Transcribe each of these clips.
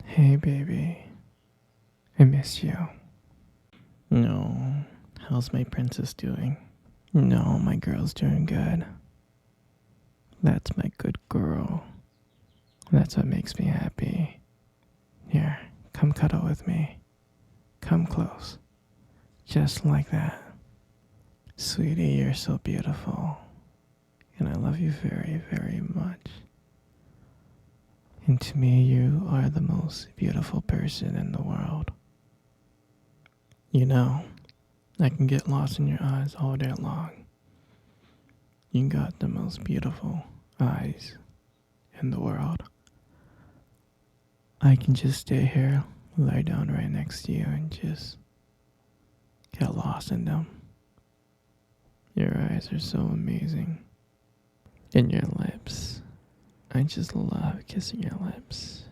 Hey baby, I miss you. No, how's my princess doing? No, my girl's doing good. That's my good girl. That's what makes me happy. Here, come cuddle with me. Come close. Just like that. Sweetie, you're so beautiful. And I love you very, very much. And to me, you are the most beautiful person in the world. You know, I can get lost in your eyes all day long. You got the most beautiful eyes in the world. I can just stay here, lie down right next to you, and just get lost in them. Your eyes are so amazing. And your lips. I just love kissing your lips.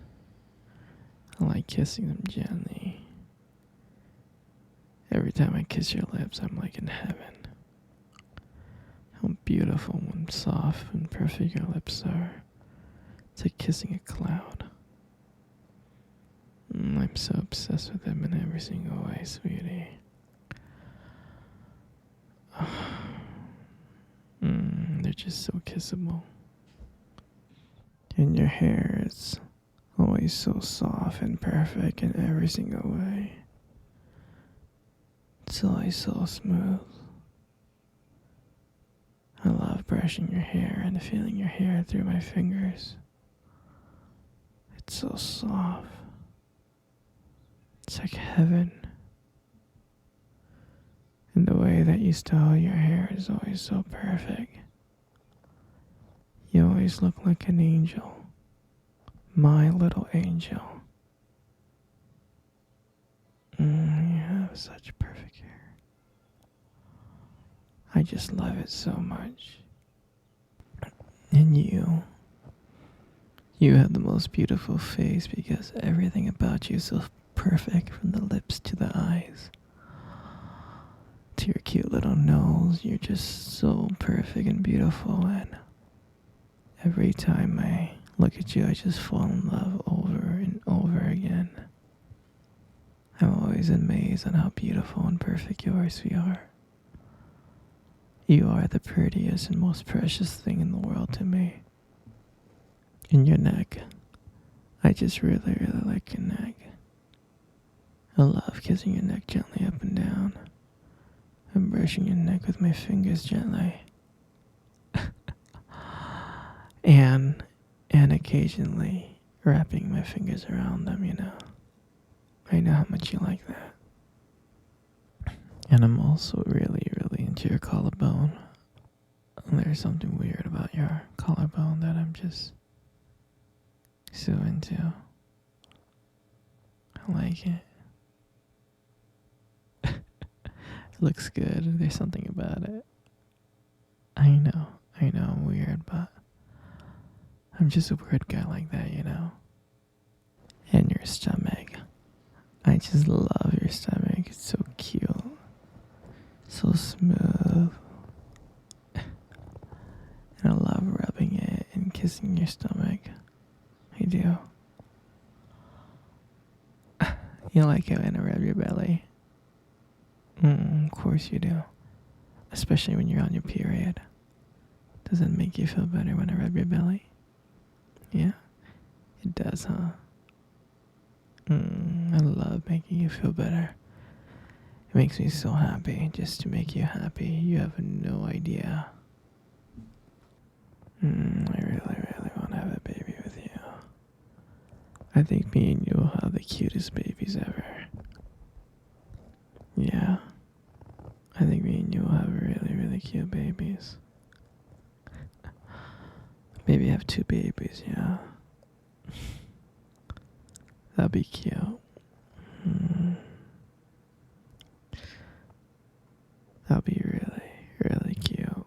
I like kissing them gently. Every time I kiss your lips, I'm like in heaven. How beautiful and soft and perfect your lips are. It's like kissing a cloud. I'm so obsessed with them in every single way, sweetie. They're just so kissable. And your hair is always so soft and perfect in every single way. It's always so smooth. I love brushing your hair and feeling your hair through my fingers. It's so soft. It's like heaven. And the way that you style your hair is always so perfect. You always look like an angel. My little angel. You have such perfect hair. I just love it so much. And you have the most beautiful face because everything about you is so perfect, from the lips to the eyes to your cute little nose. You're just so perfect and beautiful, and every time I look at you, I just fall in love over and over again. I'm always amazed on how beautiful and perfect you are, sweetheart. You are the prettiest and most precious thing in the world to me. And your neck. I just really, really like your neck. I love kissing your neck gently up and down. And brushing your neck with my fingers gently. and occasionally wrapping my fingers around them, you know. I know how much you like that. And I'm also really, really into your collarbone. There's something weird about your collarbone that I'm just so into. I like it. It looks good. There's something about it. I know I'm weird, but I'm just a weird guy like that, you know. And your stomach. I just love your stomach. It's so cute. So smooth. And I love rubbing it and kissing your stomach. I do. You like it when I rub your belly? Of course you do. Especially when you're on your period. Does it make you feel better when I rub your belly? Yeah? It does, huh? I love making you feel better. It makes me so happy just to make you happy. You have no idea. I really, really want to have a baby with you. I think me and you will have the cutest babies ever. Yeah. I think me and you will have really, really cute babies. Maybe have 2 babies, yeah. That'd be cute. That'd be really, really cute.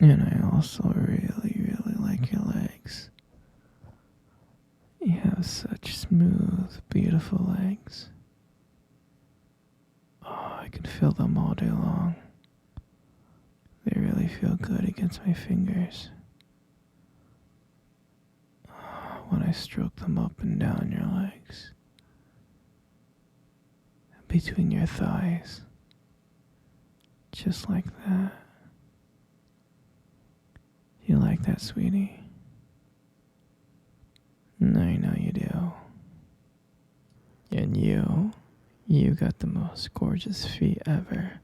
And I also really, really like your legs. You have such smooth, beautiful legs. Oh, I can feel them all day long. They really feel good against my fingers. I stroke them up and down your legs, between your thighs, just like that. You like that, sweetie? I know you do. And you got the most gorgeous feet ever.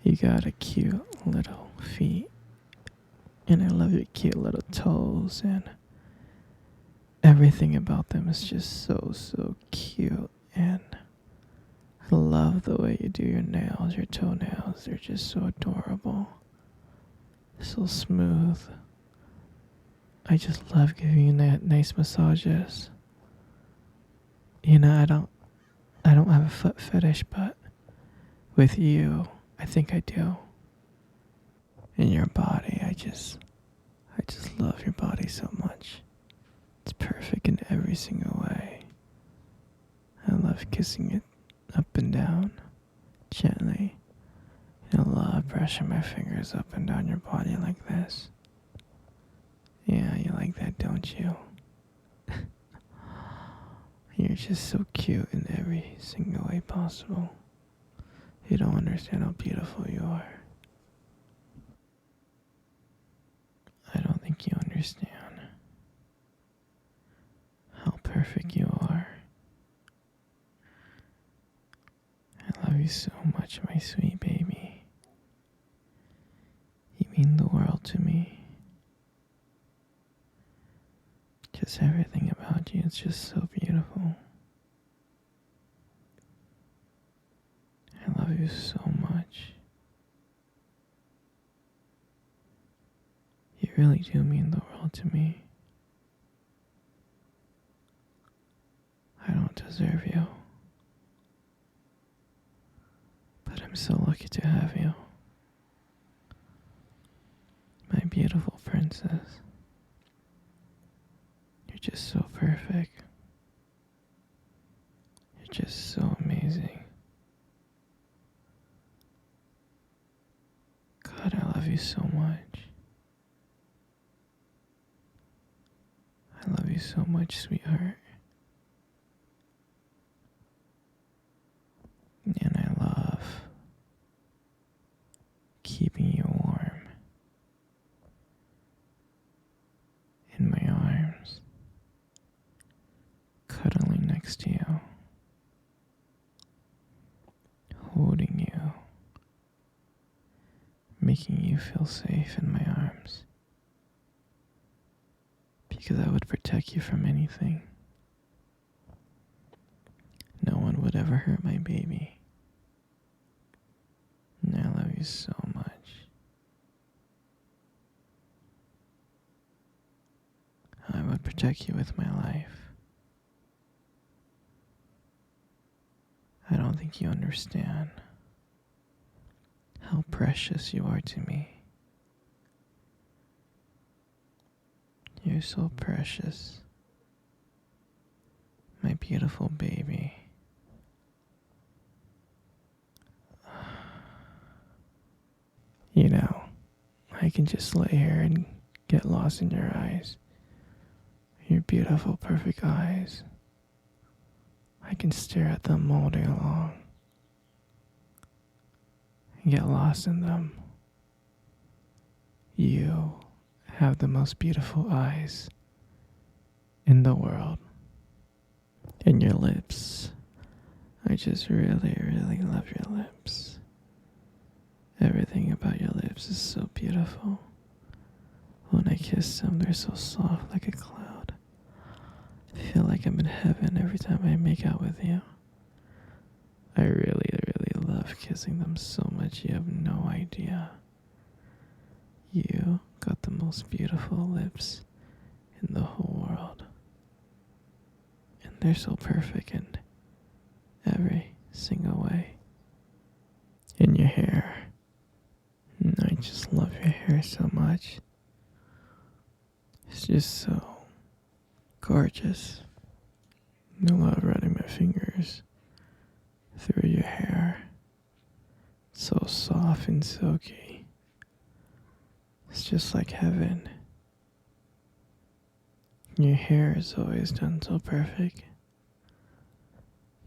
You got a cute little feet. And I love your cute little toes, and everything about them is just so cute. And I love the way you do your nails, your toenails. They're just so adorable. So smooth. I just love giving you nice massages. You know, I don't have a foot fetish, but with you, I think I do. In your body, I just love your body so much. It's perfect in every single way. I love kissing it up and down, gently. I love brushing my fingers up and down your body like this. Yeah, you like that, don't you? You're just so cute in every single way possible. You don't understand how beautiful you are. I don't think you understand how perfect you are. I love you so much, my sweet baby. You mean the world to me. Just everything about you, it's just so beautiful. I love you so much. You really do mean the world to me. I don't deserve you, but I'm so lucky to have you. My beautiful princess. You're just so perfect. You're just so amazing. God, I love you so much. I love you so much, sweetheart. And I love keeping you warm in my arms, cuddling next to you, holding you, making you feel safe in my arms. Because I would protect you from anything. No one would ever hurt my baby. And I love you so much. I would protect you with my life. I don't think you understand how precious you are to me. You're so precious. My beautiful baby. You know, I can just lay here and get lost in your eyes. Your beautiful, perfect eyes. I can stare at them all day long and get lost in them. You have the most beautiful eyes in the world. And your lips. I just really, really love your lips. Everything about your lips is so beautiful. When I kiss them, they're so soft like a cloud. I feel like I'm in heaven every time I make out with you. I really, really love kissing them so much you have no idea. You got the most beautiful lips in the whole world. And they're so perfect in every single way. In your hair. And I just love your hair so much. It's just so gorgeous. I love running my fingers through your hair. It's so soft and silky. It's just like heaven. Your hair is always done so perfect.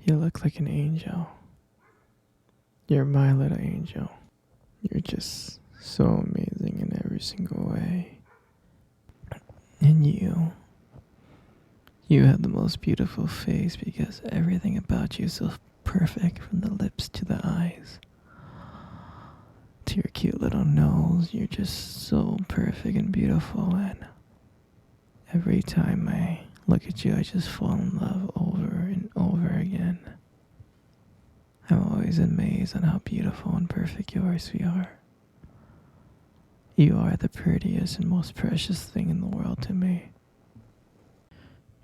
You look like an angel. You're my little angel. You're just so amazing in every single way. And you have the most beautiful face because everything about you is so perfect, from the lips to the eyes to your cute little nose. You're just so perfect and beautiful, and every time I look at you, I just fall in love over and over again. I'm always amazed on how beautiful and perfect you are, sweetheart. You are the prettiest and most precious thing in the world to me.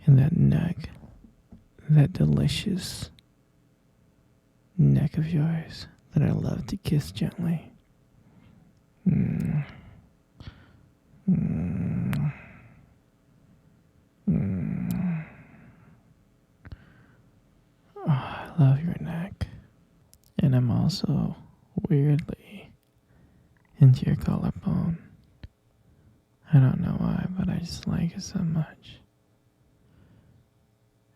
And that neck, that delicious neck of yours that I love to kiss gently. Oh, I love your neck. And I'm also weirdly into your collarbone. I don't know why, but I just like it so much.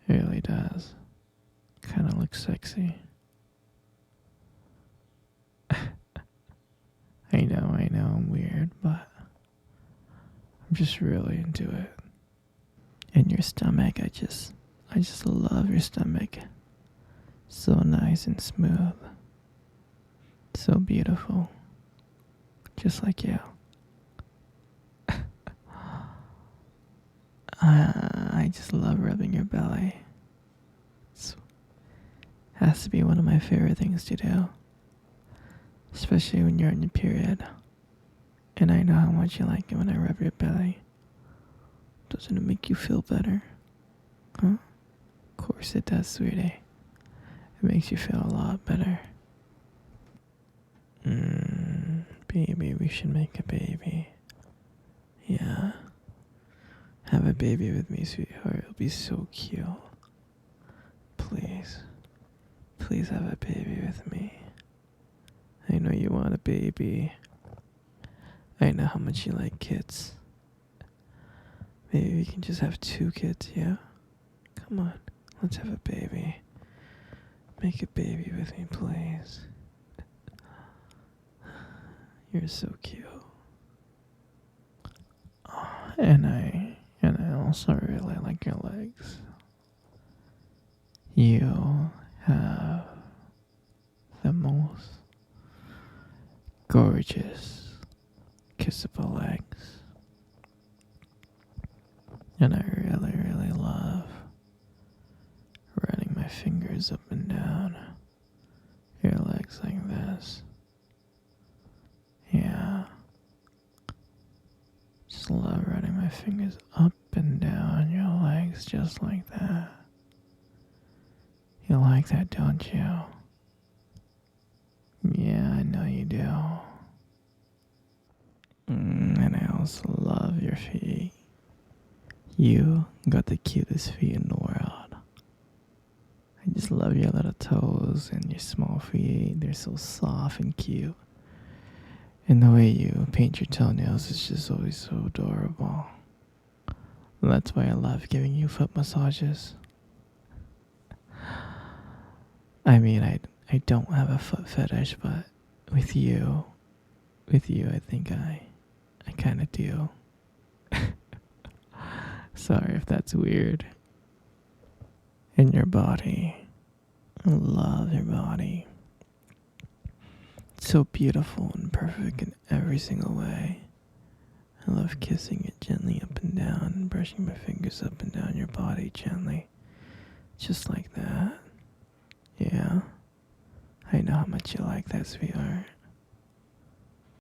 It really does. Kind of looks sexy. I know, I'm weird, but I'm just really into it. And your stomach, I just love your stomach. So nice and smooth. So beautiful. Just like you. I just love rubbing your belly. It has to be one of my favorite things to do. Especially when you're on your period. And I know how much you like it when I rub your belly. Doesn't it make you feel better? Huh? Of course it does, sweetie. It makes you feel a lot better. Baby, we should make a baby. Yeah. Have a baby with me, sweetheart. It'll be so cute. Please. Please have a baby with me. I know you want a baby. I know how much you like kids. Maybe we can just have 2 kids, yeah? Come on, let's have a baby. Make a baby with me, please. You're so cute. Oh, and I also really like your legs. You have the most gorgeous, kissable legs. And I really, really love running my fingers up and down your legs like this. Yeah. Just love running my fingers up and down your legs just like that. You like that, don't you? Yeah, I know you do. And I also love your feet. You got the cutest feet in the world. I just love your little toes and your small feet. They're so soft and cute. And the way you paint your toenails is just always so adorable. That's why I love giving you foot massages. I mean, I don't have a foot fetish, but with you, I think I kind of do. Sorry if that's weird. And your body. I love your body. It's so beautiful and perfect in every single way. I love kissing it gently up and down and brushing my fingers up and down your body gently. Just like that. Yeah. I know how much you like that, sweetheart.